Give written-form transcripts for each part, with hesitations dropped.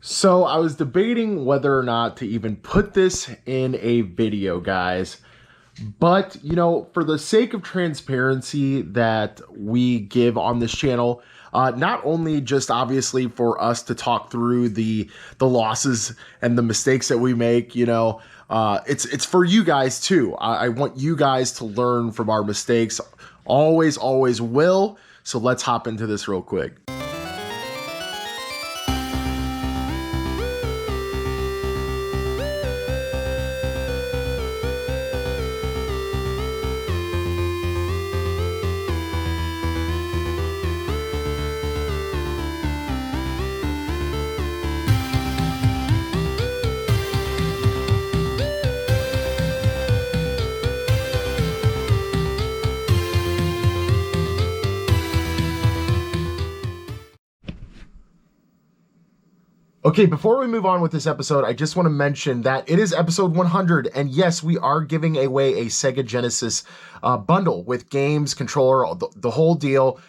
So I was debating whether or not to even put this in a video, guys. But, you know, for the sake of transparency that we give on this channel, not only just obviously for us to talk through the losses and the mistakes that we make, you know, it's for you guys too. I want you guys to learn from our mistakes. Always will. So let's hop into this real quick. Okay, before we move on with this episode, I just want to mention that it is episode 100, and yes, we are giving away a Sega Genesis bundle with games, controller, the whole deal.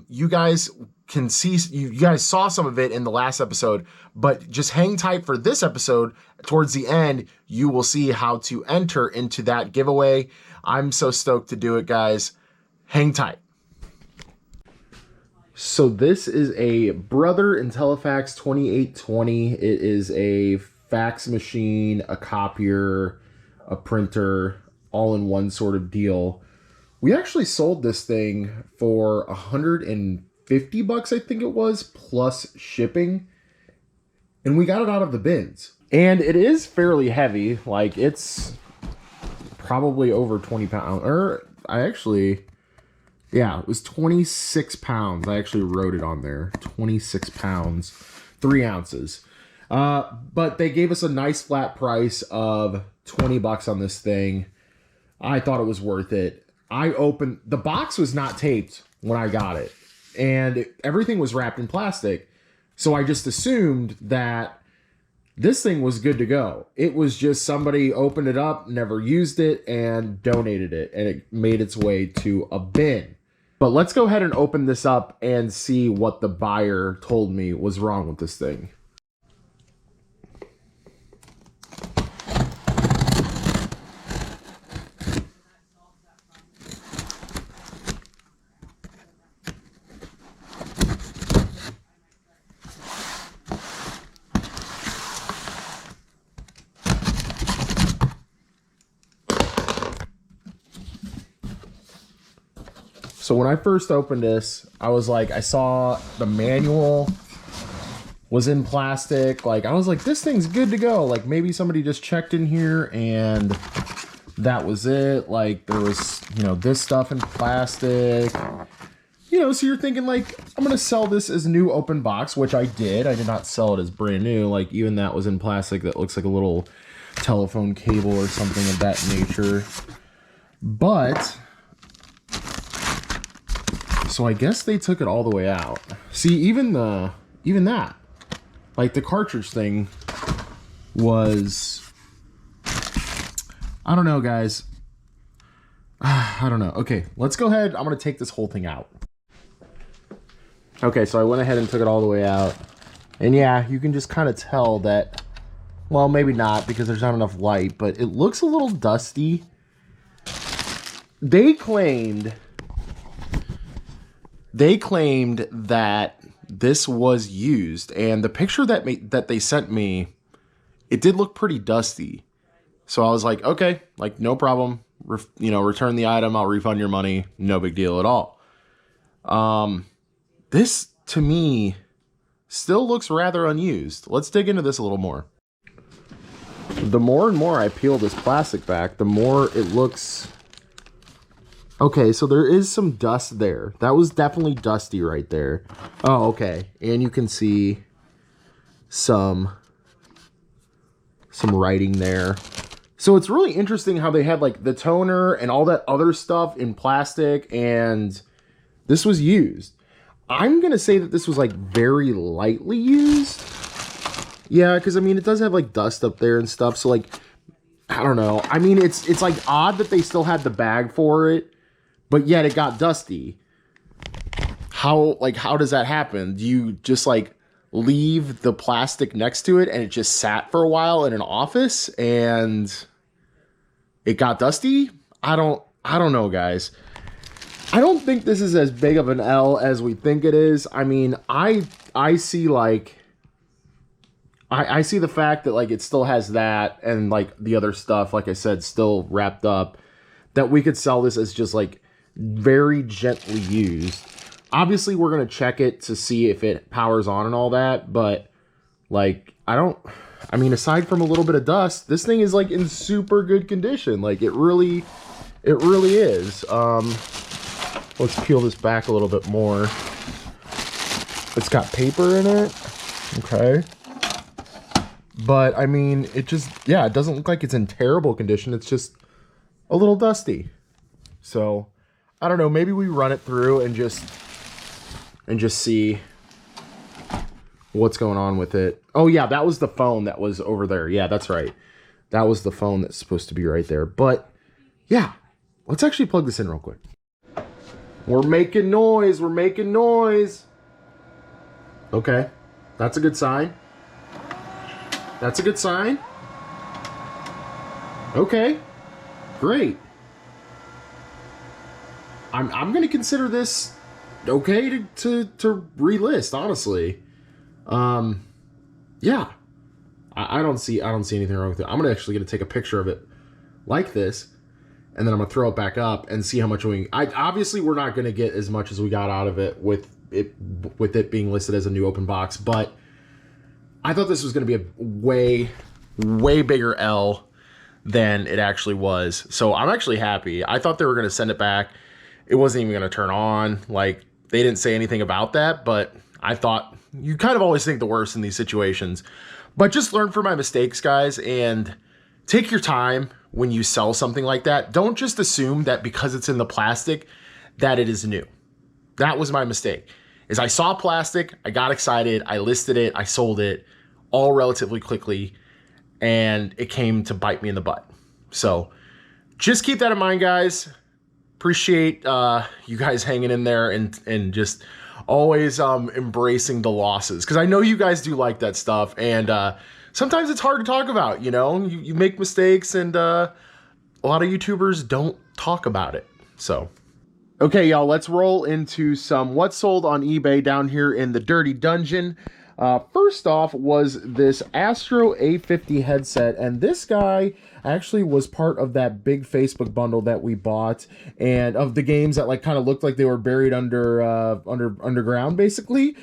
You guys can see, you guys saw some of it in the last episode, but just hang tight for this episode. Towards the end, you will see how to enter into that giveaway. I'm so stoked to do it, guys. Hang tight. So this is a Brother IntelliFax 2820. It is a fax machine, a copier, a printer, all in one sort of deal. We actually sold this thing for $150, I think it was, plus shipping. And we got it out of the bins. And it is fairly heavy. Like, it's probably over 20 pounds. Or, yeah, it was 26 pounds. I actually wrote it on there. 26 pounds, 3 ounces. But they gave us a nice flat price of $20 on this thing. I thought it was worth it. The box was not taped when I got it. And everything was wrapped in plastic. So I just assumed that this thing was good to go. It was just somebody opened it up, never used it, and donated it. And it made its way to a bin. But let's go ahead and open this up and see what the buyer told me was wrong with this thing. So when I first opened this, I was like, I saw the manual was in plastic. Like, I was like, this thing's good to go. Like, maybe somebody just checked in here and that was it. Like, there was, you know, this stuff in plastic. You know, so you're thinking, like, I'm going to sell this as a new open box, which I did. I did not sell it as brand new. Like, even that was in plastic that looks like a little telephone cable or something of that nature. But so I guess they took it all the way out. See, even that, like the cartridge thing was, I don't know, guys. I don't know. Okay, let's go ahead. I'm going to take this whole thing out. Okay, so I went ahead and took it all the way out. And yeah, you can just kind of tell that, well, maybe not because there's not enough light, but it looks a little dusty. They claimed that this was used, and the picture that they sent me, it did look pretty dusty. So I was like, okay, like no problem. Return the item. I'll refund your money. No big deal at all. This to me still looks rather unused. Let's dig into this a little more. The more and more I peel this plastic back, the more it looks. Okay, so there is some dust there. That was definitely dusty right there. Oh, okay. And you can see some writing there. So it's really interesting how they had like the toner and all that other stuff in plastic, and this was used. I'm going to say that this was like very lightly used. Yeah, because I mean, it does have like dust up there and stuff. So like, I don't know. I mean, it's like odd that they still had the bag for it, but yet it got dusty. How does that happen? Do you just like leave the plastic next to it and it just sat for a while in an office and it got dusty. I don't know, guys. I don't think this is as big of an L as we think it is. I mean, I see like I see the fact that like it still has that and like the other stuff, like I said, still wrapped up, that we could sell this as just like very gently used. Obviously, we're going to check it to see if it powers on and all that, but like I mean, aside from a little bit of dust, this thing is like in super good condition. Like it really is. Let's peel this back a little bit more. It's got paper in it. Okay. But I mean, it just, yeah, it doesn't look like it's in terrible condition. It's just a little dusty. So I don't know, maybe we run it through and just see what's going on with it. Oh yeah, that was the phone that was over there. Yeah, that's right. That was the phone that's supposed to be right there. But yeah, let's actually plug this in real quick. We're making noise. We're making noise. Okay, that's a good sign. That's a good sign. Okay, great. I'm gonna consider this okay to relist, honestly. Yeah, I don't see anything wrong with it. I'm actually gonna take a picture of it like this, and then I'm gonna throw it back up and see how much obviously we're not gonna get as much as we got out of it with it being listed as a new open box, but I thought this was gonna be a way bigger L than it actually was. So I'm actually happy. I thought they were gonna send it back. It wasn't even gonna turn on. Like, they didn't say anything about that, but I thought, you kind of always think the worst in these situations. But just learn from my mistakes, guys, and take your time when you sell something like that. Don't just assume that because it's in the plastic that it is new. That was my mistake. Is I saw plastic, I got excited, I listed it, I sold it all relatively quickly, and it came to bite me in the butt. So just keep that in mind, guys. Appreciate you guys hanging in there and just always embracing the losses, because I know you guys do like that stuff, and sometimes it's hard to talk about. You know, you make mistakes, and a lot of YouTubers don't talk about it. So okay, y'all, let's roll into some what's sold on eBay down here in the Dirty Dungeon. First off was this Astro A50 headset, and this guy actually was part of that big Facebook bundle that we bought, and of the games that like kind of looked like they were buried underground, basically.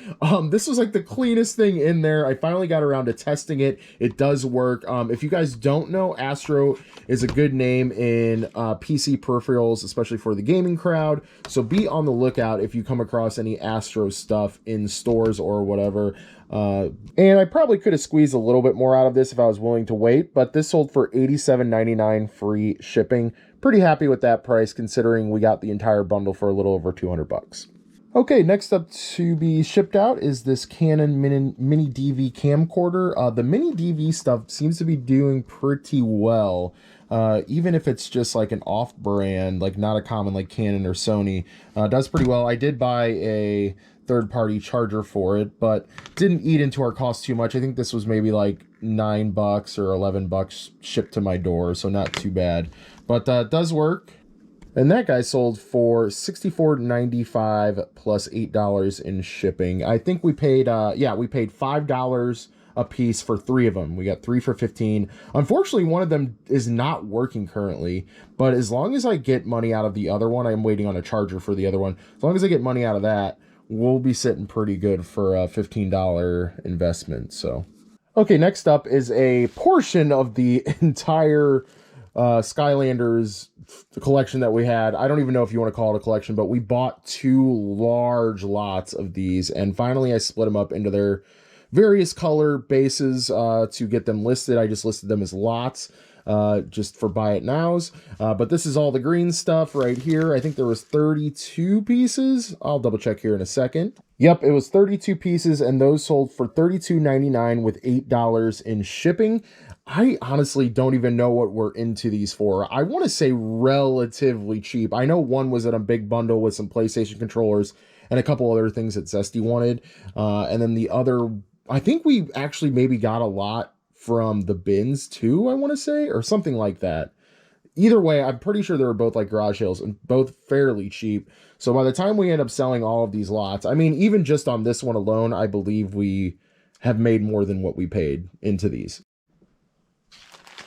This was like the cleanest thing in there. I finally got around to testing it. It does work. If you guys don't know, Astro is a good name in PC peripherals, especially for the gaming crowd. So be on the lookout if you come across any Astro stuff in stores or whatever. And I probably could have squeezed a little bit more out of this if I was willing to wait, but this sold for $87.99 free shipping. Pretty happy with that price, considering we got the entire bundle for a little over 200 bucks. Okay, next up to be shipped out is this Canon mini DV camcorder. The mini DV stuff seems to be doing pretty well. Even if it's just like an off-brand, like not a common like Canon or Sony, does pretty well. I did buy a third-party charger for it, but didn't eat into our cost too much. I think this was maybe like $9 or $11 shipped to my door, so not too bad. But does work. And that guy sold for $64.95 plus $8 in shipping. I think we paid, yeah, we paid $5 a piece for 3 of them. We got 3 for $15. Unfortunately, one of them is not working currently, but as long as I get money out of the other one, I'm waiting on a charger for the other one. As long as I get money out of that, we'll be sitting pretty good for a $15 investment. So, okay, next up is a portion of the entire Skylanders collection that we had. I don't even know if you want to call it a collection, but we bought 2 large lots of these, and finally I split them up into their various color bases to get them listed. I just listed them as lots just for buy it nows. But this is all the green stuff right here. I think there was 32 pieces. I'll double check here in a second. Yep, it was 32 pieces, and those sold for $32.99 with $8 in shipping. I honestly don't even know what we're into these for. I want to say relatively cheap. I know one was in a big bundle with some PlayStation controllers and a couple other things that Zesty wanted. And then the other I think we actually maybe got a lot from the bins too, I want to say, or something like that. Either way, I'm pretty sure they were both like garage sales and both fairly cheap. So by the time we end up selling all of these lots, I mean, even just on this one alone, I believe we have made more than what we paid into these.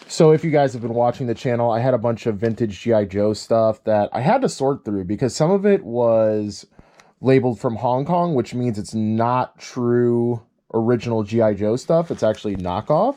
So if you guys have been watching the channel, I had a bunch of vintage G.I. Joe stuff that I had to sort through because some of it was labeled from Hong Kong, which means it's not true original G.I. Joe stuff. It's actually knockoff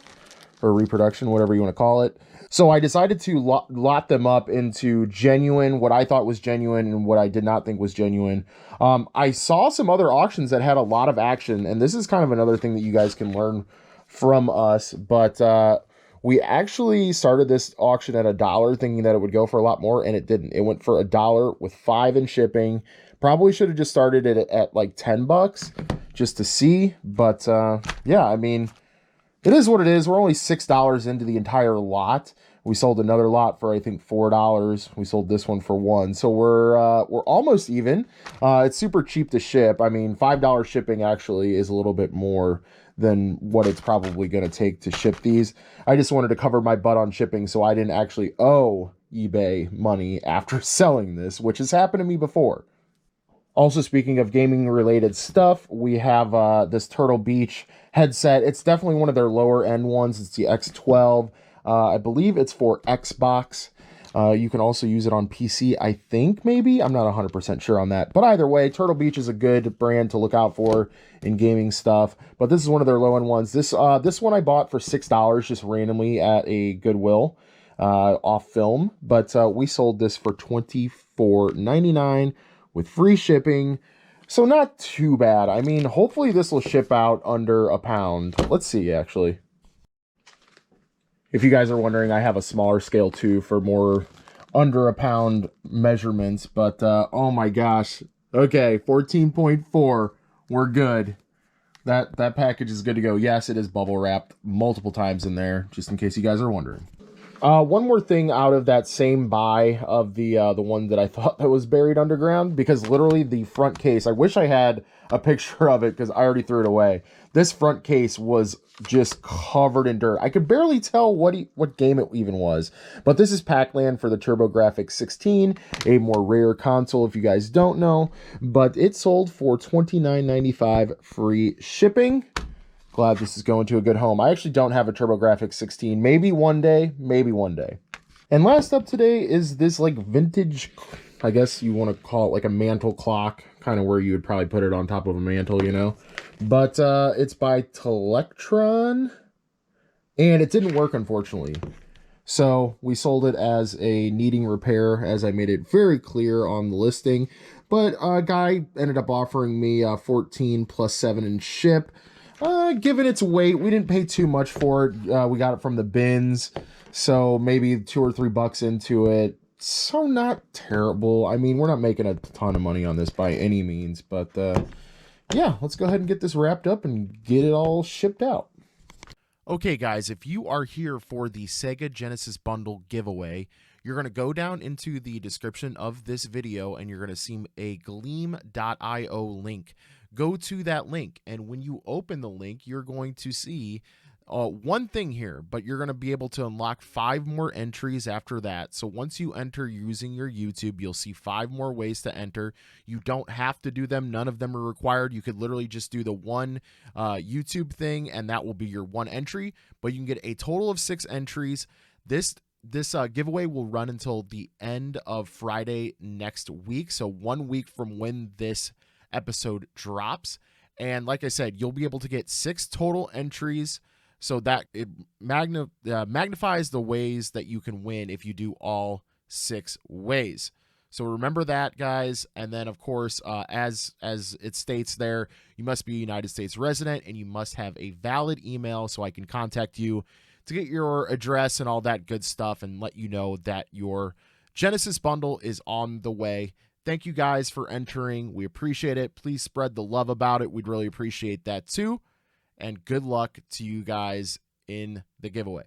or reproduction, whatever you want to call it. So I decided to lot them up into genuine, what I thought was genuine and what I did not think was genuine. I saw some other auctions that had a lot of action, and this is kind of another thing that you guys can learn from us, but we actually started this auction at $1 thinking that it would go for a lot more, and it didn't. It went for $1 with $5 in shipping. Probably should have just started it at like $10 just to see, but yeah, I mean, it is what it is. We're only $6 into the entire lot. We sold another lot for, I think, $4. We sold this one for $1. So we're almost even. It's super cheap to ship. I mean, $5 shipping actually is a little bit more than what it's probably going to take to ship these. I just wanted to cover my butt on shipping so I didn't actually owe eBay money after selling this, which has happened to me before. Also, speaking of gaming related stuff, we have this Turtle Beach headset. It's definitely one of their lower end ones. It's the X12. I believe it's for Xbox. You can also use it on PC, I think, maybe. I'm not 100% sure on that. But either way, Turtle Beach is a good brand to look out for in gaming stuff. But this is one of their low-end ones. This one I bought for $6 just randomly at a Goodwill off film. But we sold this for $24.99 with free shipping. So not too bad. I mean, hopefully this will ship out under £1. Let's see, actually. If you guys are wondering, I have a smaller scale too for more under £1 measurements, but oh my gosh. Okay, 14.4. We're good. That package is good to go. Yes, it is bubble wrapped multiple times in there, just in case you guys are wondering. One more thing out of that same buy of the one that I thought that was buried underground, because literally the front case, I wish I had a picture of it because I already threw it away. This front case was just covered in dirt. I could barely tell what game it even was. But this is Pac-Land for the TurboGrafx 16, a more rare console if you guys don't know. But it sold for $29.95 free shipping. Glad this is going to a good home. I actually don't have a TurboGrafx 16. Maybe one day. Maybe one day. And last up today is this like vintage, I guess you want to call it like a mantle clock. Kind of where you would probably put it on top of a mantle, you know. But it's by Telectron. And it didn't work, unfortunately. So we sold it as a needing repair, as I made it very clear on the listing. But a guy ended up offering me 14 plus 7 in ship. Given its weight, we didn't pay too much for it. We got it from the bins, so maybe $2 or $3 into it. So not terrible. I mean, we're not making a ton of money on this by any means, but yeah, let's go ahead and get this wrapped up and get it all shipped out. Okay, guys, if you are here for the Sega Genesis Bundle giveaway, you're going to go down into the description of this video and you're going to see a gleam.io link. Go to that link, and when you open the link, you're going to see one thing here, but you're going to be able to unlock 5 more entries after that. So once you enter using your YouTube, you'll see 5 more ways to enter. You don't have to do them. None of them are required. You could literally just do the one YouTube thing, and that will be your one entry, but you can get a total of 6 entries. This giveaway will run until the end of Friday next week, so 1 week from when this episode drops. And like I said, you'll be able to get 6 total entries, so that it magnifies the ways that you can win if you do all 6 ways. So remember that, guys. And then of course, as it states there, you must be a United States resident and you must have a valid email so I can contact you to get your address and all that good stuff and let you know that your Genesis bundle is on the way. Thank you guys for entering. We appreciate it. Please spread the love about it. We'd really appreciate that too. And good luck to you guys in the giveaway.